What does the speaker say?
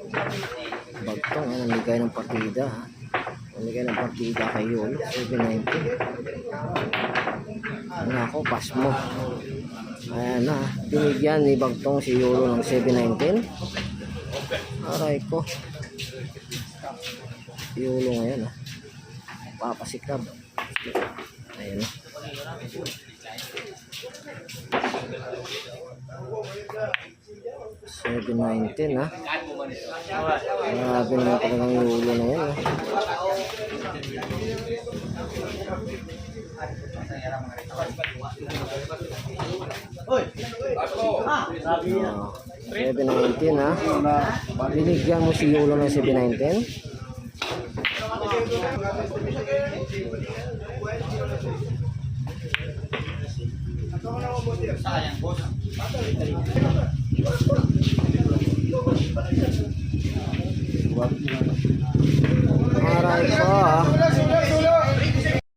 Bagtong, namigay ng partida, ha. Namigay ng partida kay Yolo, 719. Ano ako, pass mo. Ayan na, binigyan ni Bagtong si Yolo ng 719. Aray ko. Yolo ngayon, ha. Papasiklab. Ayan na. 719, ha. Grabe naman talagang Yolo na yan, ha. Oh, 719, ha. Binigyan mo si Yolo ng 719.